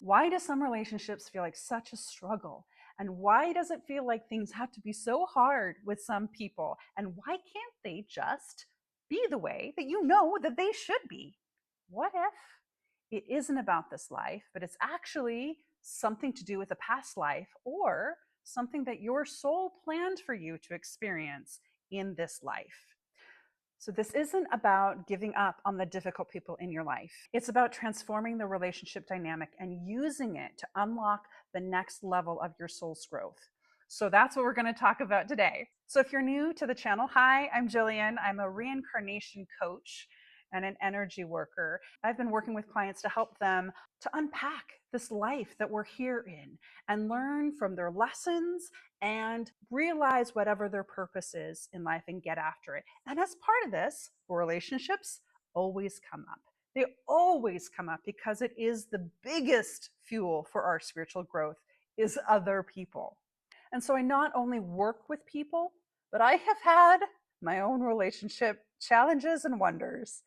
Why do some relationships feel like such a struggle? And why does it feel like things have to be so hard with some people? And why can't they just be the way that you know that they should be? What if it isn't about this life, but it's actually something to do with a past life or something that your soul planned for you to experience in this life? So, this isn't about giving up on the difficult people in your life. It's about transforming the relationship dynamic and using it to unlock the next level of your soul's growth. So, that's what we're going to talk about today. So, if you're new to the channel, hi, I'm Jillian. I'm a reincarnation coach and an energy worker. I've been working with clients to help them to unpack this life that we're here in and learn from their lessons and realize whatever their purpose is in life and get after it. And as part of this, relationships always come up. They always come up because it is the biggest fuel for our spiritual growth is other people. And so I not only work with people, but I have had my own relationship challenges and wonders.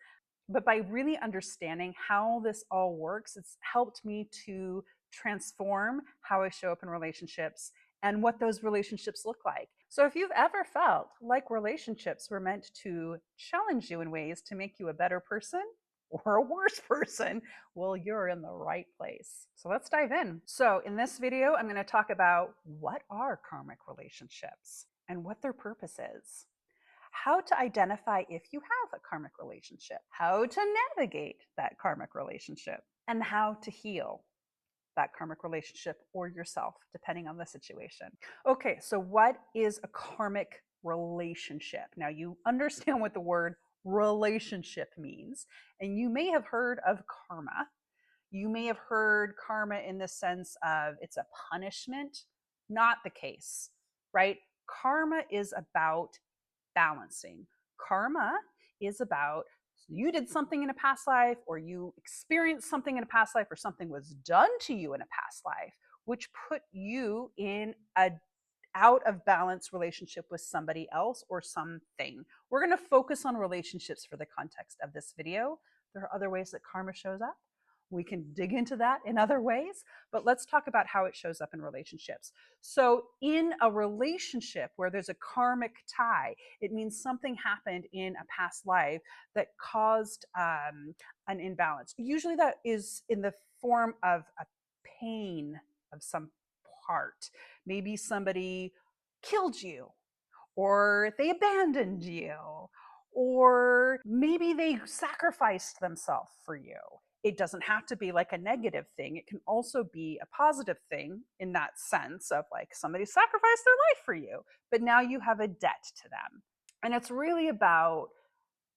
But by really understanding how this all works, it's helped me to transform how I show up in relationships and what those relationships look like. So if you've ever felt like relationships were meant to challenge you in ways to make you a better person or a worse person, well, you're in the right place. So let's dive in. So in this video, I'm going to talk about what are karmic relationships and what their purpose is, how to identify if you have a karmic relationship, how to navigate that karmic relationship, and how to heal that karmic relationship or yourself, depending on the situation. Okay, so what is a karmic relationship? Now, you understand what the word relationship means, and you may have heard of karma. You may have heard karma in the sense of it's a punishment. Not the case, right? Karma is about balancing. Karma is about you did something in a past life, or you experienced something in a past life, or something was done to you in a past life, which put you in a out of balance relationship with somebody else or something. We're going to focus on relationships for the context of this video. There are other ways that karma shows up. We can dig into that in other ways, but let's talk about how it shows up in relationships. So, in a relationship where there's a karmic tie, it means something happened in a past life that caused an imbalance. Usually, that is in the form of a pain of some part. Maybe somebody killed you, or they abandoned you, or maybe they sacrificed themselves for you. It doesn't have to be like a negative thing. It can also be a positive thing in that sense of like somebody sacrificed their life for you, but now you have a debt to them. And it's really about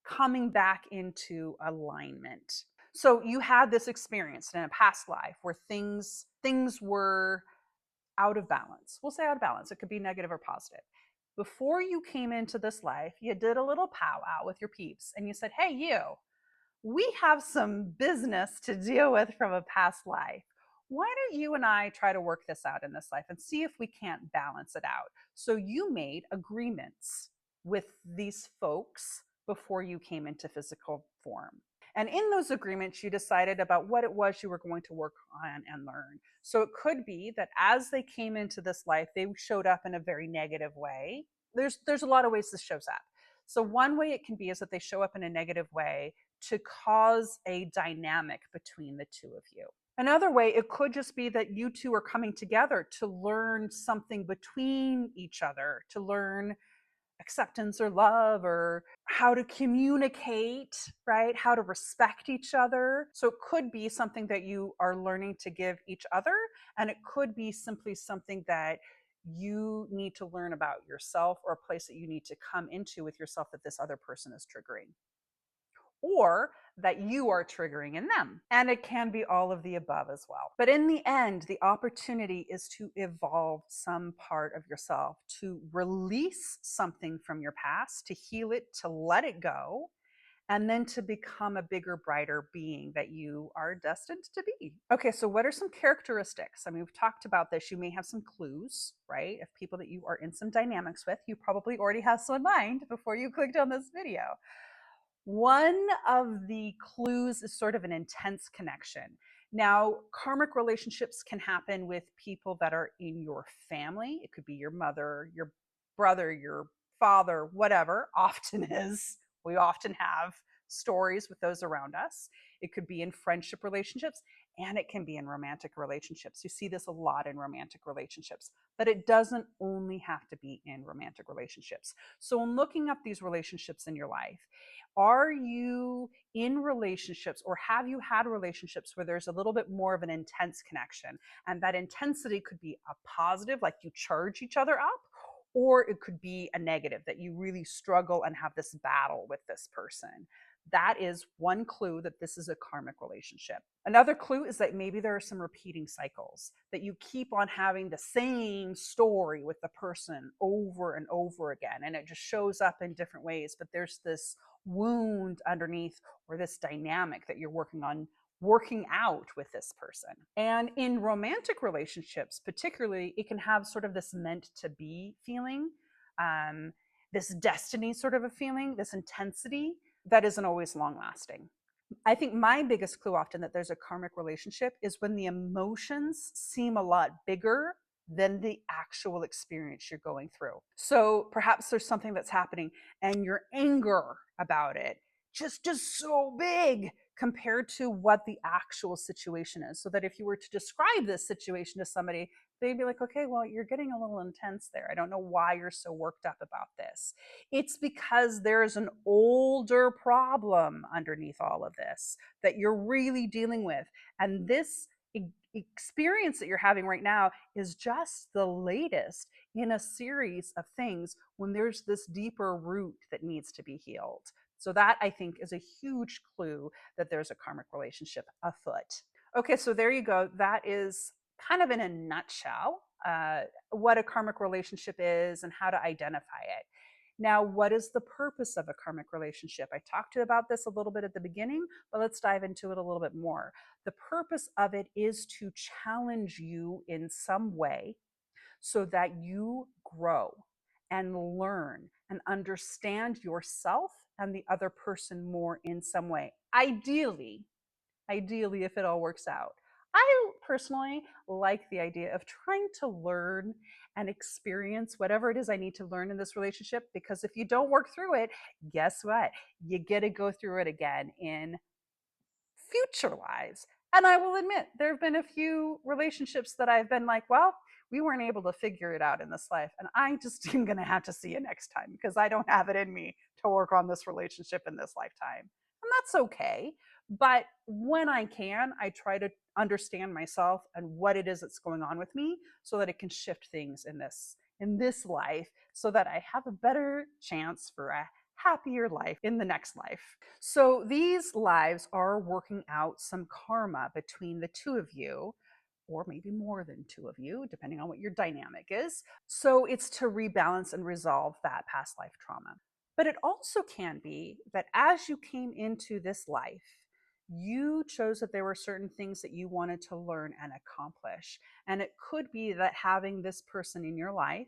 coming back into alignment. So you had this experience in a past life where things were out of balance. We'll say out of balance. It could be negative or positive. Before you came into this life, you did a little powwow with your peeps and you said, hey, we have some business to deal with from a past life. Why don't you and I try to work this out in this life and see if we can't balance it out? So you made agreements with these folks before you came into physical form. And in those agreements, you decided about what it was you were going to work on and learn. So it could be that as they came into this life, they showed up in a very negative way. There's a lot of ways this shows up. So one way it can be is that they show up in a negative way to cause a dynamic between the two of you. Another way, it could just be that you two are coming together to learn something between each other, to learn acceptance or love or how to communicate, right? How to respect each other. So it could be something that you are learning to give each other, and it could be simply something that you need to learn about yourself or a place that you need to come into with yourself that this other person is triggering, or that you are triggering in them. And it can be all of the above as well. But in the end, the opportunity is to evolve some part of yourself, to release something from your past, to heal it, to let it go, and then to become a bigger, brighter being that you are destined to be. Okay, so what are some characteristics? I mean, we've talked about this. You may have some clues, right? Of people that you are in some dynamics with. You probably already have some in mind before you clicked on this video. One of the clues is sort of an intense connection. Now, karmic relationships can happen with people that are in your family. It could be your mother, your brother, your father, whatever, often is. We often have stories with those around us. It could be in friendship relationships, and it can be in romantic relationships. You see this a lot in romantic relationships, but it doesn't only have to be in romantic relationships. So, in looking up these relationships in your life, are you in relationships, or have you had relationships where there's a little bit more of an intense connection? And that intensity could be a positive, like you charge each other up, or it could be a negative, that you really struggle and have this battle with this person. That is one clue that this is a karmic relationship. Another clue is that maybe there are some repeating cycles, that you keep on having the same story with the person over and over again, and it just shows up in different ways, but there's this wound underneath, or this dynamic that you're working out with this person. And in romantic relationships, particularly, it can have sort of this meant to be feeling, this destiny sort of a feeling, this intensity that isn't always long lasting. I think my biggest clue often that there's a karmic relationship is when the emotions seem a lot bigger than the actual experience you're going through. So perhaps there's something that's happening and your anger about it just so big compared to what the actual situation is. So that if you were to describe this situation to somebody, they'd be like, okay, well, you're getting a little intense there. I don't know why you're so worked up about this. It's because there's an older problem underneath all of this that you're really dealing with. And this experience that you're having right now is just the latest in a series of things when there's this deeper root that needs to be healed. So that, I think, is a huge clue that there's a karmic relationship afoot. Okay, so there you go. That is kind of in a nutshell what a karmic relationship is and how to identify it. Now, what is the purpose of a karmic relationship? I talked about this a little bit at the beginning, but let's dive into it a little bit more. The purpose of it is to challenge you in some way so that you grow and learn and understand yourself and the other person more in some way. Ideally, if it all works out. I personally like the idea of trying to learn and experience whatever it is I need to learn in this relationship, because if you don't work through it, guess what? You get to go through it again in future lives. And I will admit, there have been a few relationships that I've been like, well, we weren't able to figure it out in this life. And I just am going to have to see you next time because I don't have it in me to work on this relationship in this lifetime. And that's okay. But when I can, I try to understand myself and what it is that's going on with me so that it can shift things in this life so that I have a better chance for a happier life in the next life. So these lives are working out some karma between the two of you, or maybe more than two of you, depending on what your dynamic is. So it's to rebalance and resolve that past life trauma. But it also can be that as you came into this life, you chose that there were certain things that you wanted to learn and accomplish. And it could be that having this person in your life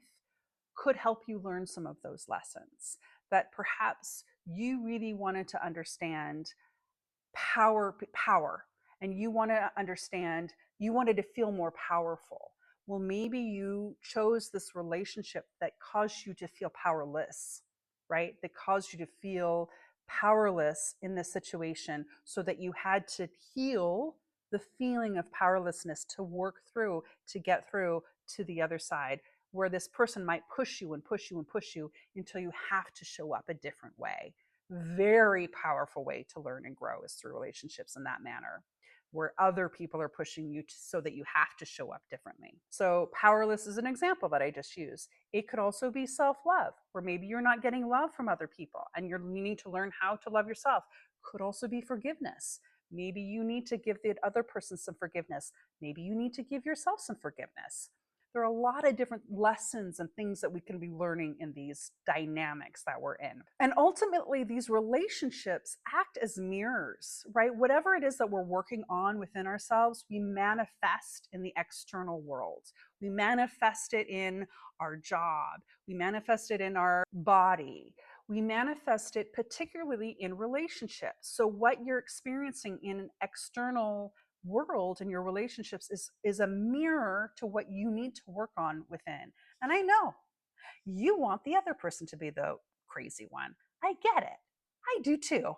could help you learn some of those lessons, that perhaps you really wanted to understand power, and you want to understand, you wanted to feel more powerful. Well, maybe you chose this relationship that caused you to feel powerless, right? That caused you to feel powerless in this situation, so that you had to heal the feeling of powerlessness to work through, to get through to the other side, where this person might push you and push you and push you until you have to show up a different way. Very powerful way to learn and grow is through relationships in that manner, where other people are pushing you so that you have to show up differently. So powerless is an example that I just used. It could also be self-love, where maybe you're not getting love from other people and you're needing to learn how to love yourself. Could also be forgiveness. Maybe you need to give the other person some forgiveness. Maybe you need to give yourself some forgiveness. There are a lot of different lessons and things that we can be learning in these dynamics that we're in. And ultimately, these relationships act as mirrors, right? Whatever it is that we're working on within ourselves, we manifest in the external world. We manifest it in our job. We manifest it in our body. We manifest it particularly in relationships. So what you're experiencing in an external world and your relationships is a mirror to what you need to work on within. And I know you want the other person to be the crazy one. I get it. I do too.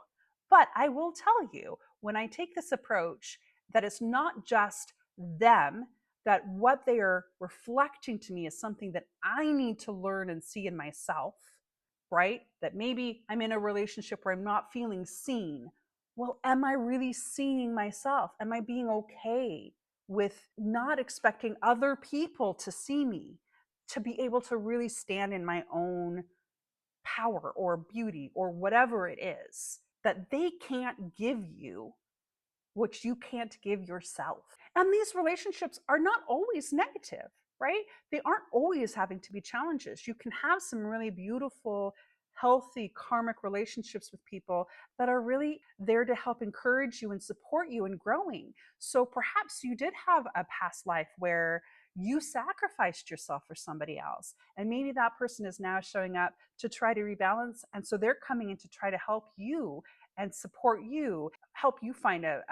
But I will tell you, when I take this approach, that it's not just them, that what they are reflecting to me is something that I need to learn and see in myself, right? That maybe I'm in a relationship where I'm not feeling seen. Well, am I really seeing myself? Am I being okay with not expecting other people to see me, to be able to really stand in my own power or beauty or whatever it is that they can't give you, which you can't give yourself? And these relationships are not always negative, right? They aren't always having to be challenges. You can have some really beautiful, healthy karmic relationships with people that are really there to help encourage you and support you in growing. So perhaps you did have a past life where you sacrificed yourself for somebody else. And maybe that person is now showing up to try to rebalance. And so they're coming in to try to help you and support you, help you find a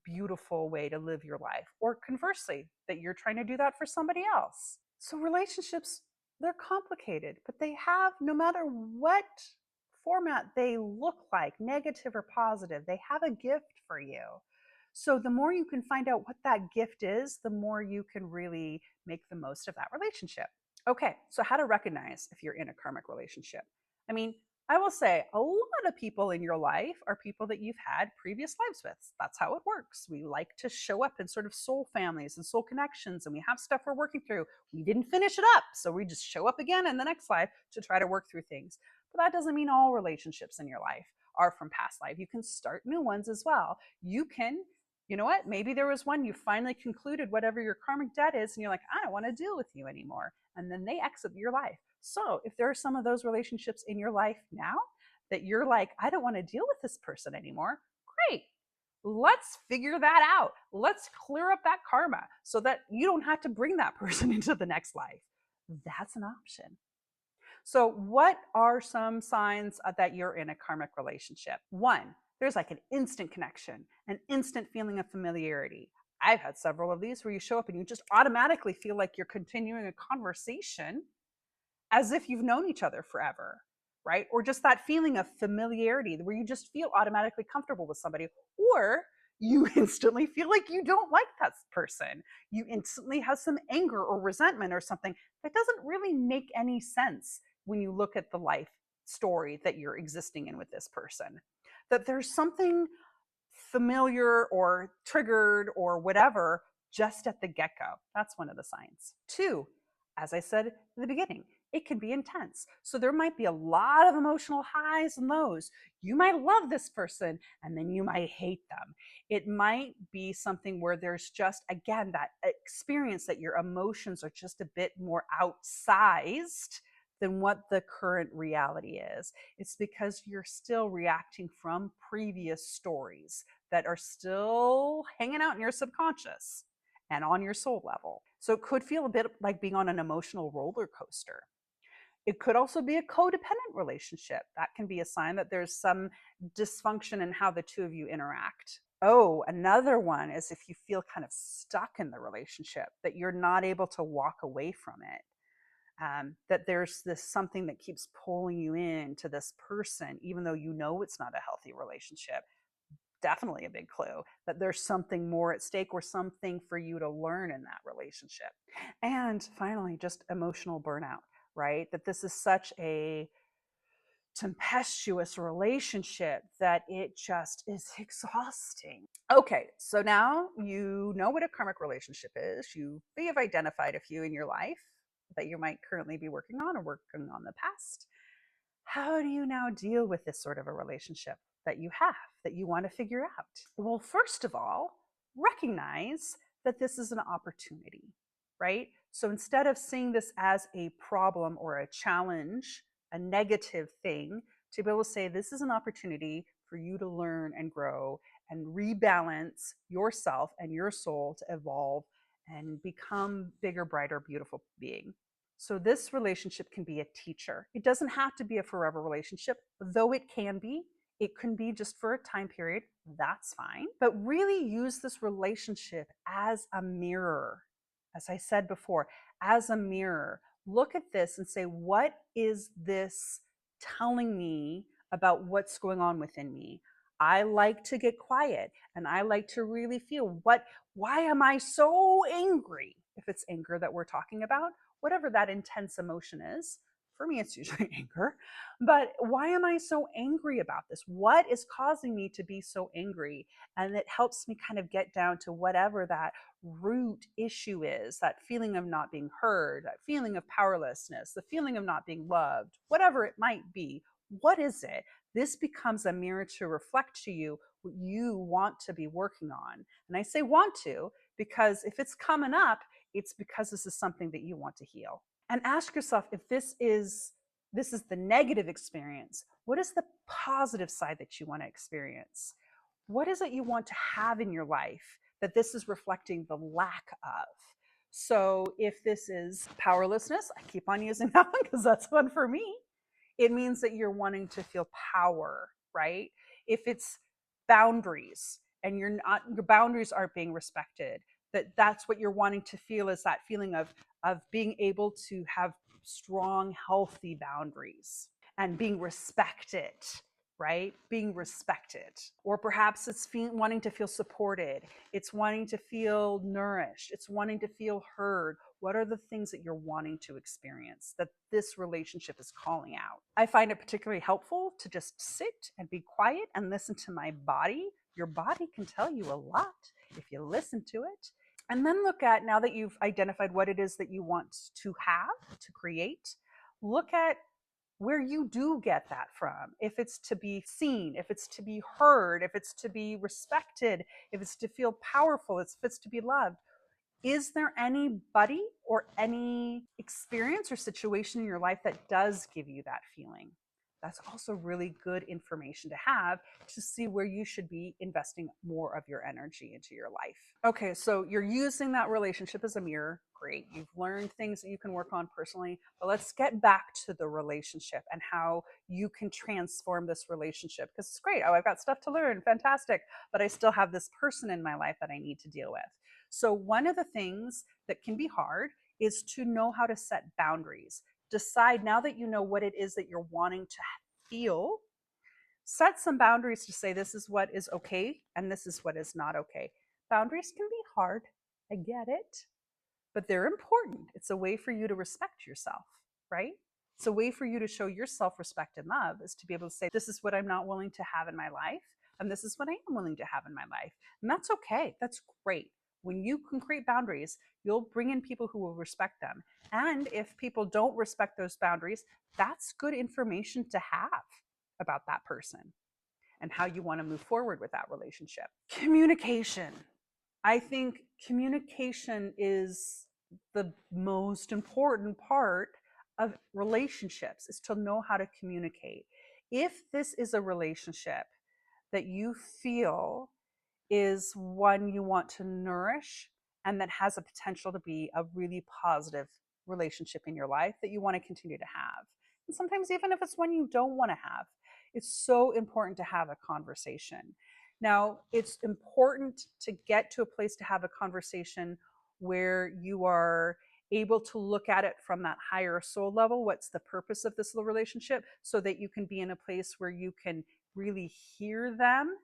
beautiful way to live your life. Or conversely, that you're trying to do that for somebody else. So relationships, they're complicated, but they have, no matter what format they look like, negative or positive, they have a gift for you. So the more you can find out what that gift is, the more you can really make the most of that relationship. Okay, so how to recognize if you're in a karmic relationship. I mean, I will say a lot of people in your life are people that you've had previous lives with. That's how it works. We like to show up in sort of soul families and soul connections, and we have stuff we're working through. We didn't finish it up, so we just show up again in the next life to try to work through things. But that doesn't mean all relationships in your life are from past life. You can start new ones as well. You can, you know what, maybe there was one you finally concluded whatever your karmic debt is, and you're like, I don't want to deal with you anymore. And then they exit your life. So if there are some of those relationships in your life now that you're like, I don't want to deal with this person anymore, great. Let's figure that out. Let's clear up that karma so that you don't have to bring that person into the next life. That's an option. So what are some signs that you're in a karmic relationship? One, there's like an instant connection, an instant feeling of familiarity. I've had several of these where you show up and you just automatically feel like you're continuing a conversation as if you've known each other forever, right? Or just that feeling of familiarity where you just feel automatically comfortable with somebody, or you instantly feel like you don't like that person. You instantly have some anger or resentment or something that doesn't really make any sense when you look at the life story that you're existing in with this person. That there's something familiar or triggered or whatever just at the get go. That's one of the signs. Two, as I said at the beginning, it can be intense. So there might be a lot of emotional highs and lows. You might love this person and then you might hate them. It might be something where there's just, again, that experience that your emotions are just a bit more outsized than what the current reality is. It's because you're still reacting from previous stories that are still hanging out in your subconscious and on your soul level. So it could feel a bit like being on an emotional roller coaster. It could also be a codependent relationship. That can be a sign that there's some dysfunction in how the two of you interact. Oh, another one is if you feel kind of stuck in the relationship, that you're not able to walk away from it. That there's this something that keeps pulling you into this person, even though you know it's not a healthy relationship. Definitely a big clue that there's something more at stake or something for you to learn in that relationship. And finally, just emotional burnout, right? That this is such a tempestuous relationship that it just is exhausting. Okay, so now you know what a karmic relationship is. You may have identified a few in your life that you might currently be working on or working on the past. How do you now deal with this sort of a relationship that you have, that you want to figure out? Well, first of all, recognize that this is an opportunity, right? So instead of seeing this as a problem or a challenge, a negative thing, to be able to say this is an opportunity for you to learn and grow and rebalance yourself and your soul to evolve and become bigger, brighter, beautiful being. So this relationship can be a teacher. It doesn't have to be a forever relationship, though it can be. It can be just for a time period, that's fine. But really use this relationship as a mirror. As I said before, as a mirror. Look at this and say, what is this telling me about what's going on within me? I like to get quiet and I like to really feel why am I so angry? If it's anger that we're talking about, whatever that intense emotion is. For me, it's usually anger. But why am I so angry about this? What is causing me to be so angry? And it helps me kind of get down to whatever that root issue is, that feeling of not being heard, that feeling of powerlessness, the feeling of not being loved, whatever it might be. What is it? This becomes a mirror to reflect to you what you want to be working on. And I say want to because if it's coming up, it's because this is something that you want to heal. And ask yourself, if this is the negative experience, what is the positive side that you want to experience? What is it you want to have in your life that this is reflecting the lack of? So if this is powerlessness, I keep on using that one because that's one for me. It means that you're wanting to feel power, right? If it's boundaries and your boundaries aren't being respected, that's what you're wanting to feel, is that feeling of being able to have strong, healthy boundaries and being respected, right? Being respected. Or perhaps it's wanting to feel supported. It's wanting to feel nourished. It's wanting to feel heard. What are the things that you're wanting to experience that this relationship is calling out? I find it particularly helpful to just sit and be quiet and listen to my body. Your body can tell you a lot if you listen to it. And then look at, now that you've identified what it is that you want to have, to create, look at where you do get that from. If it's to be seen, if it's to be heard, if it's to be respected, if it's to feel powerful, if it's to be loved. Is there anybody or any experience or situation in your life that does give you that feeling? That's also really good information to have to see where you should be investing more of your energy into your life. Okay, so you're using that relationship as a mirror. Great. You've learned things that you can work on personally, but let's get back to the relationship and how you can transform this relationship, because it's great. Oh, I've got stuff to learn. Fantastic. But I still have this person in my life that I need to deal with. So one of the things that can be hard is to know how to set boundaries. Decide, now that you know what it is that you're wanting to feel, set some boundaries to say this is what is okay and this is what is not okay. Boundaries can be hard. I get it, but they're important. It's a way for you to respect yourself, right? It's a way for you to show your self-respect and love, is to be able to say, this is what I'm not willing to have in my life, and this is what I am willing to have in my life. And that's okay. That's great. When you can create boundaries, you'll bring in people who will respect them. And if people don't respect those boundaries, that's good information to have about that person and how you want to move forward with that relationship. Communication. I think communication is the most important part of relationships, is to know how to communicate. If this is a relationship that you feel is one you want to nourish and that has a potential to be a really positive relationship in your life that you want to continue to have, and sometimes even if it's one you don't want to have, it's so important to have a conversation. Now, it's important to get to a place to have a conversation where you are able to look at it from that higher soul level. What's the purpose of this relationship? So that you can be in a place where you can really hear them,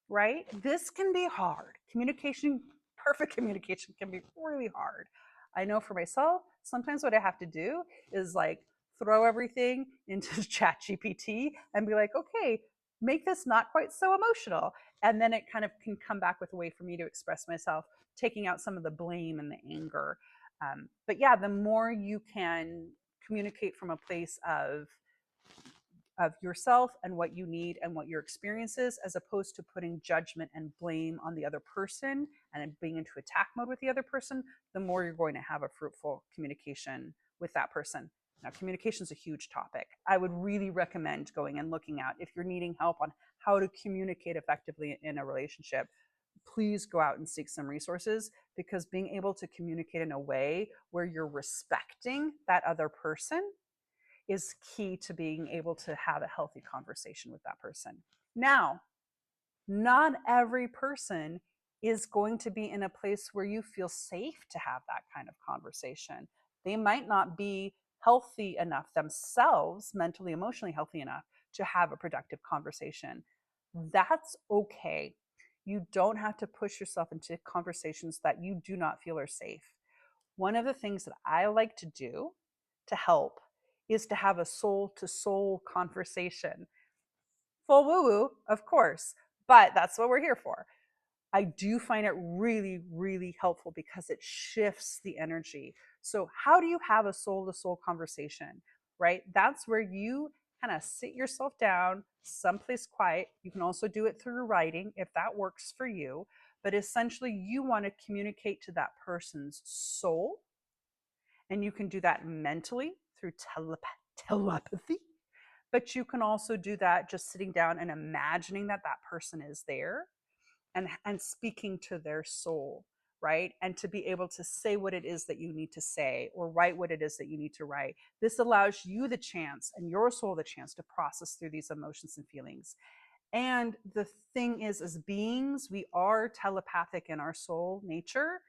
right? This can be hard. Communication, perfect communication can be really hard. I know for myself, sometimes what I have to do is like throw everything into ChatGPT and be like, okay, make this not quite so emotional. And then it kind of can come back with a way for me to express myself, taking out some of the blame and the anger. But yeah, the more you can communicate from a place of yourself and what you need and what your experience is, as opposed to putting judgment and blame on the other person and being into attack mode with the other person, the more you're going to have a fruitful communication with that person. Now, communication is a huge topic. I would really recommend going and looking at, if you're needing help on how to communicate effectively in a relationship, please go out and seek some resources, because being able to communicate in a way where you're respecting that other person is key to being able to have a healthy conversation with that person. Now, not every person is going to be in a place where you feel safe to have that kind of conversation. They might not be healthy enough themselves, mentally, emotionally healthy enough to have a productive conversation. That's okay. You don't have to push yourself into conversations that you do not feel are safe. One of the things that I like to do to help is to have a soul to soul conversation. Full woo woo, of course, but that's what we're here for. I do find it really, really helpful because it shifts the energy. So, how do you have a soul to soul conversation, right? That's where you kind of sit yourself down someplace quiet. You can also do it through writing if that works for you. But essentially, you want to communicate to that person's soul. And you can do that mentally through telepathy. But you can also do that just sitting down and imagining that that person is there and speaking to their soul, right? And to be able to say what it is that you need to say or write what it is that you need to write. This allows you the chance and your soul the chance to process through these emotions and feelings. And the thing is, as beings, we are telepathic in our soul nature.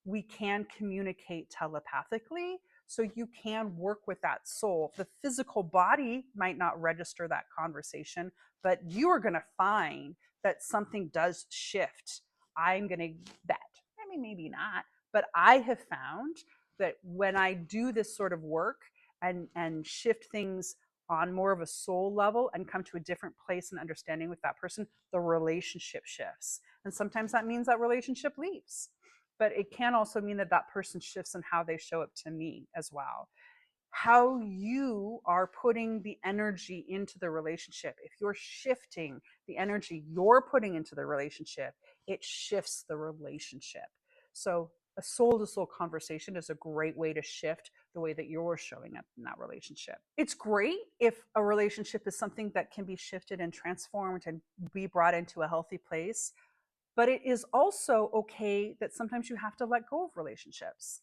We can communicate telepathically. So you can work with that soul. The physical body might not register that conversation, but you are going to find that something does shift. I'm going to bet. I mean, maybe not, but I have found that when I do this sort of work and shift things on more of a soul level and come to a different place and understanding with that person, the relationship shifts. And sometimes that means that relationship leaves. But it can also mean that that person shifts in how they show up to me as well. How you are putting the energy into the relationship. If you're shifting the energy you're putting into the relationship, it shifts the relationship. So a soul to soul conversation is a great way to shift the way that you're showing up in that relationship. It's great if a relationship is something that can be shifted and transformed and be brought into a healthy place. But it is also okay that sometimes you have to let go of relationships.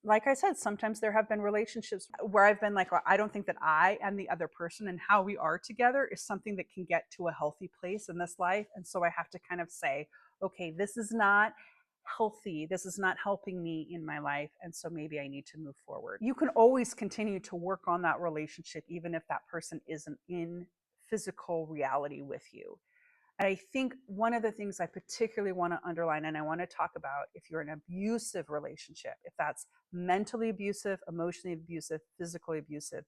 Like I said, sometimes there have been relationships where I've been like, I don't think that I and the other person and how we are together is something that can get to a healthy place in this life. And so I have to kind of say, okay, this is not healthy. This is not helping me in my life. And so maybe I need to move forward. You can always continue to work on that relationship, even if that person isn't in physical reality with you. I think one of the things I particularly want to underline and I want to talk about if you're in an abusive relationship, if that's mentally abusive, emotionally abusive, physically abusive,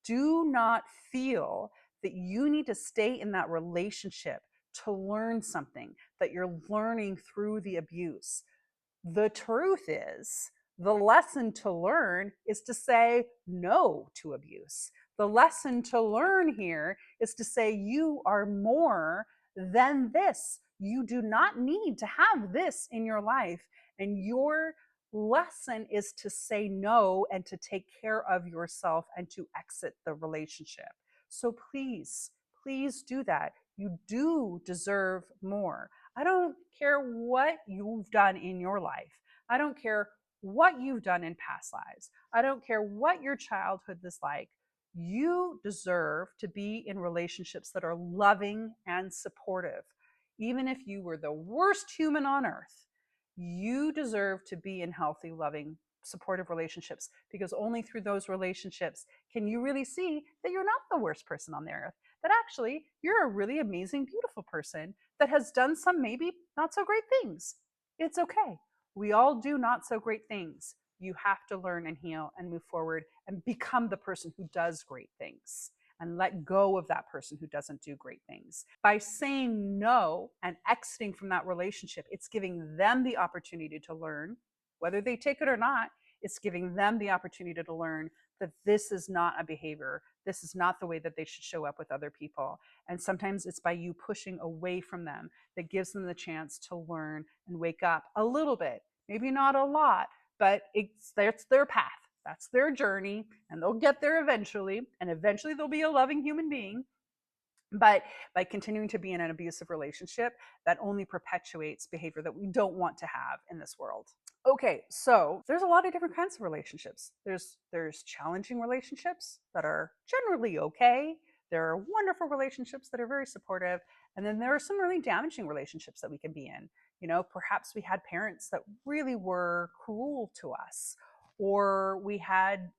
do not feel that you need to stay in that relationship to learn something that you're learning through the abuse. The truth is, the lesson to learn is to say no to abuse. The lesson to learn here is to say you are more than this. You do not need to have this in your life. And your lesson is to say no and to take care of yourself and to exit the relationship. So please, please do that. You do deserve more. I don't care what you've done in your life. I don't care what you've done in past lives. I don't care what your childhood was like. You deserve to be in relationships that are loving and supportive. Even if you were the worst human on earth, you deserve to be in healthy, loving, supportive relationships because only through those relationships can you really see that you're not the worst person on the earth, that actually you're a really amazing, beautiful person that has done some maybe not so great things. It's okay. We all do not so great things. You have to learn and heal and move forward and become the person who does great things and let go of that person who doesn't do great things. By saying no and exiting from that relationship, it's giving them the opportunity to learn, whether they take it or not, it's giving them the opportunity to learn that this is not a behavior. This is not the way that they should show up with other people. And sometimes it's by you pushing away from them that gives them the chance to learn and wake up a little bit, maybe not a lot, but that's their path. That's their journey, and they'll get there eventually. And eventually they'll be a loving human being. But by continuing to be in an abusive relationship, that only perpetuates behavior that we don't want to have in this world. Okay, so there's a lot of different kinds of relationships. There's challenging relationships that are generally okay. There are wonderful relationships that are very supportive. And then there are some really damaging relationships that we can be in. Perhaps we had parents that really were cruel to us, or we had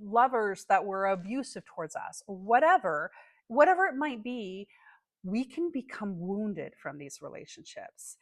lovers that were abusive towards us, or whatever it might be. We can become wounded from these relationships.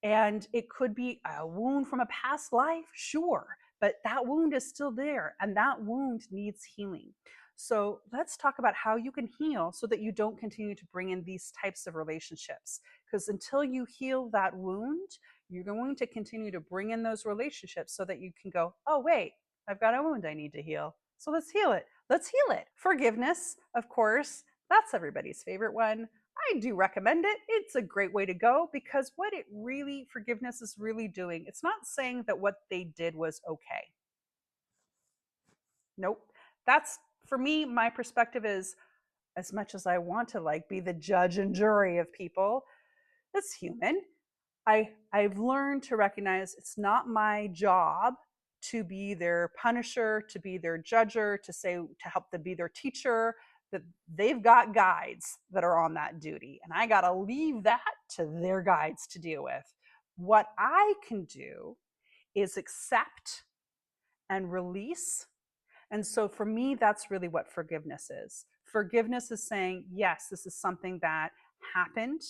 And it could be a wound from a past life, sure, but that wound is still there, and that wound needs healing. So let's talk about how you can heal so that you don't continue to bring in these types of relationships. Because until you heal that wound, you're going to continue to bring in those relationships so that you can go, oh, wait, I've got a wound I need to heal. So let's heal it. Let's heal it. Forgiveness, of course, that's everybody's favorite one. I do recommend it. It's a great way to go, because what forgiveness is really doing, it's not saying that what they did was okay. Nope. That's, for me, my perspective is, as much as I want to be the judge and jury of people, that's human. I've learned to recognize it's not my job to be their punisher, to be their judger, to help them be their teacher. That they've got guides that are on that duty, and I got to leave that to their guides to deal with. What I can do is accept and release. And so for me, that's really what forgiveness is. Forgiveness is saying, yes, this is something that happened.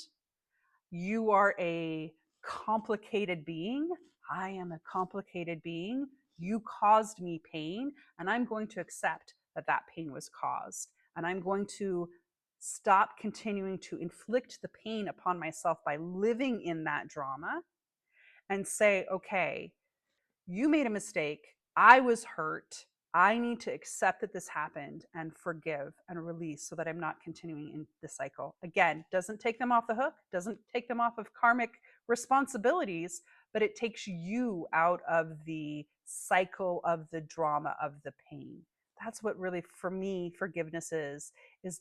You are a complicated being. I am a complicated being. You caused me pain, and I'm going to accept that that pain was caused. And I'm going to stop continuing to inflict the pain upon myself by living in that drama, and say, okay, you made a mistake. I was hurt. I need to accept that this happened and forgive and release so that I'm not continuing in the cycle. Again, doesn't take them off the hook, doesn't take them off of karmic responsibilities, but it takes you out of the cycle of the drama, of the pain. That's what really, for me, forgiveness is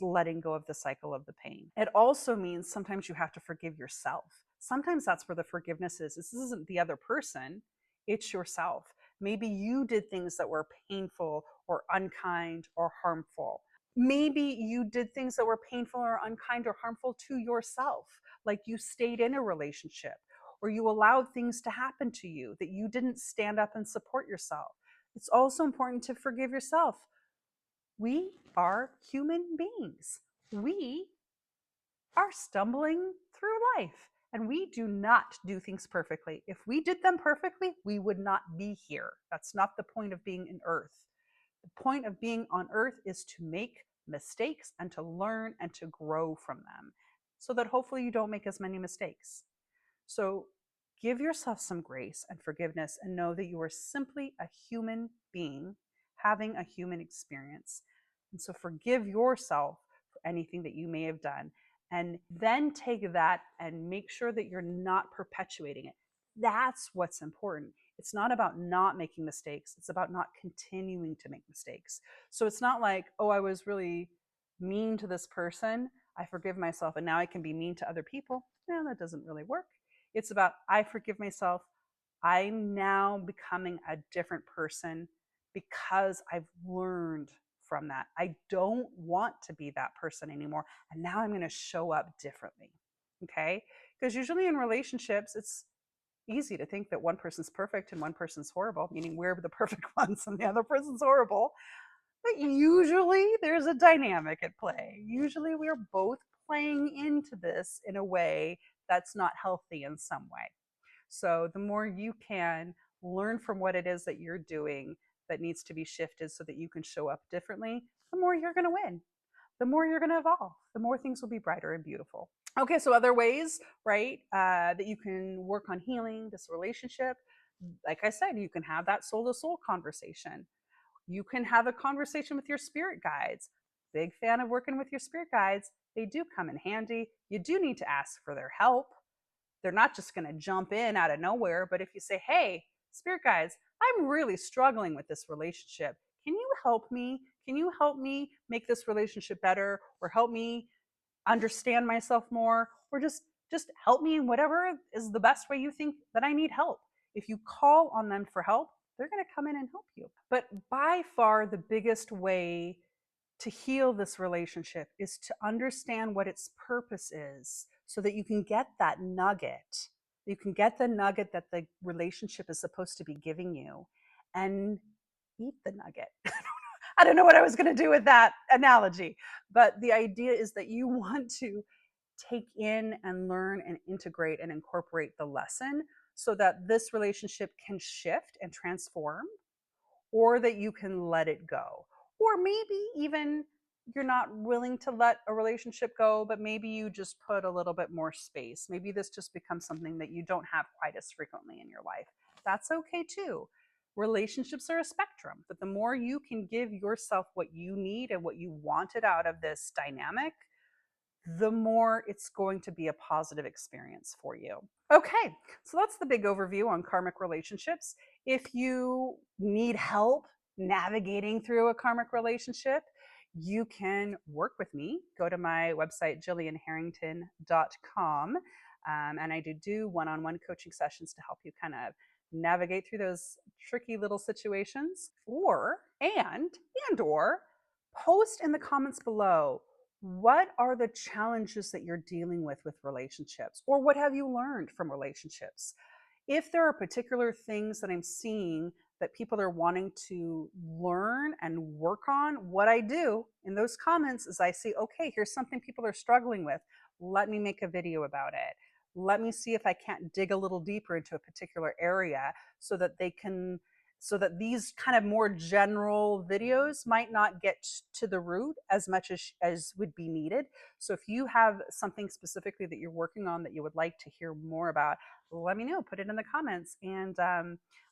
letting go of the cycle of the pain. It also means sometimes you have to forgive yourself. Sometimes that's where the forgiveness is. This isn't the other person, it's yourself. Maybe you did things that were painful or unkind or harmful. Maybe you did things that were painful or unkind or harmful to yourself, like you stayed in a relationship, or you allowed things to happen to you that you didn't stand up and support yourself. It's also important to forgive yourself. We are human beings. We are stumbling through life, and we do not do things perfectly. If we did them perfectly, we would not be here. That's not the point of being in Earth. The point of being on Earth is to make mistakes and to learn and to grow from them, so that hopefully you don't make as many mistakes. So give yourself some grace and forgiveness, and know that you are simply a human being having a human experience. And so forgive yourself for anything that you may have done. And then take that and make sure that you're not perpetuating it. That's what's important. It's not about not making mistakes. It's about not continuing to make mistakes. So it's not like, oh, I was really mean to this person, I forgive myself, and now I can be mean to other people. No, that doesn't really work. It's about, I forgive myself. I'm now becoming a different person because I've learned from that. I don't want to be that person anymore. And now I'm going to show up differently. Okay? Because usually in relationships, it's easy to think that one person's perfect and one person's horrible, meaning we're the perfect ones and the other person's horrible. But usually there's a dynamic at play. Usually we are both playing into this in a way that's not healthy in some way. So the more you can learn from what it is that you're doing that needs to be shifted so that you can show up differently, the more you're going to win, the more you're going to evolve, the more things will be brighter and beautiful. Okay, so other ways, right, that you can work on healing this relationship. Like I said, you can have that soul to soul conversation. You can have a conversation with your spirit guides. Big fan of working with your spirit guides. They do come in handy. You do need to ask for their help. They're not just going to jump in out of nowhere. But if you say, hey, spirit guides, I'm really struggling with this relationship. Can you help me? Can you help me make this relationship better, or help me understand myself more, or just help me in whatever is the best way you think that I need help? If you call on them for help, they're going to come in and help you. But by far the biggest way to heal this relationship is to understand what its purpose is so that you can get that nugget. You can get the nugget that the relationship is supposed to be giving you and eat the nugget. I don't know what I was going to do with that analogy, but the idea is that you want to take in and learn and integrate and incorporate the lesson so that this relationship can shift and transform, or that you can let it go. Or maybe even you're not willing to let a relationship go, but maybe you just put a little bit more space. Maybe this just becomes something that you don't have quite as frequently in your life. That's okay too. Relationships are a spectrum, but the more you can give yourself what you need and what you wanted out of this dynamic, the more it's going to be a positive experience for you. Okay, so that's the big overview on karmic relationships. If you need help navigating through a karmic relationship, you can work with me. Go to my website, 𝐿ianHarrington.com, and I do one-on-one coaching sessions to help you kind of navigate through those tricky little situations. Or post in the comments below, what are the challenges that you're dealing with relationships, or what have you learned from relationships? If there are particular things that I'm seeing that people are wanting to learn and work on, what I do in those comments is I see, okay, here's something people are struggling with. Let me make a video about it. Let me see if I can't dig a little deeper into a particular area so that these kind of more general videos might not get to the root as much as would be needed. So if you have something specifically that you're working on that you would like to hear more about, let me know, put it in the comments, and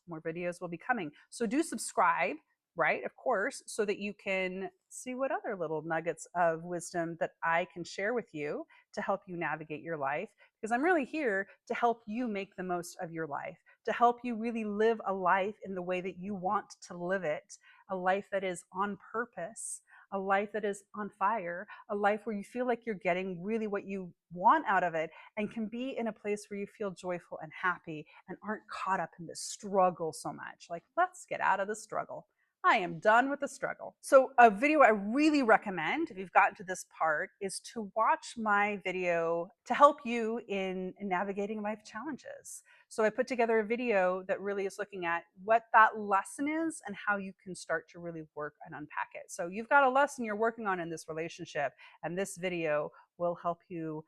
more videos will be coming. So do subscribe, right? Of course, so that you can see what other little nuggets of wisdom that I can share with you to help you navigate your life, because I'm really here to help you make the most of your life, to help you really live a life in the way that you want to live it, a life that is on purpose, a life that is on fire, a life where you feel like you're getting really what you want out of it and can be in a place where you feel joyful and happy and aren't caught up in the struggle so much. Like, let's get out of the struggle. I am done with the struggle. So a video I really recommend, if you've gotten to this part, is to watch my video to help you in navigating life challenges. So I put together a video that really is looking at what that lesson is and how you can start to really work and unpack it. So you've got a lesson you're working on in this relationship, and this video will help you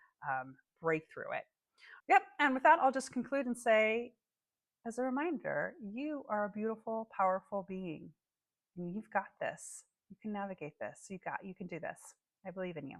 break through it. Yep. And with that, I'll just conclude and say, as a reminder, you are a beautiful, powerful being. And you've got this. You can navigate this. You can do this. I believe in you.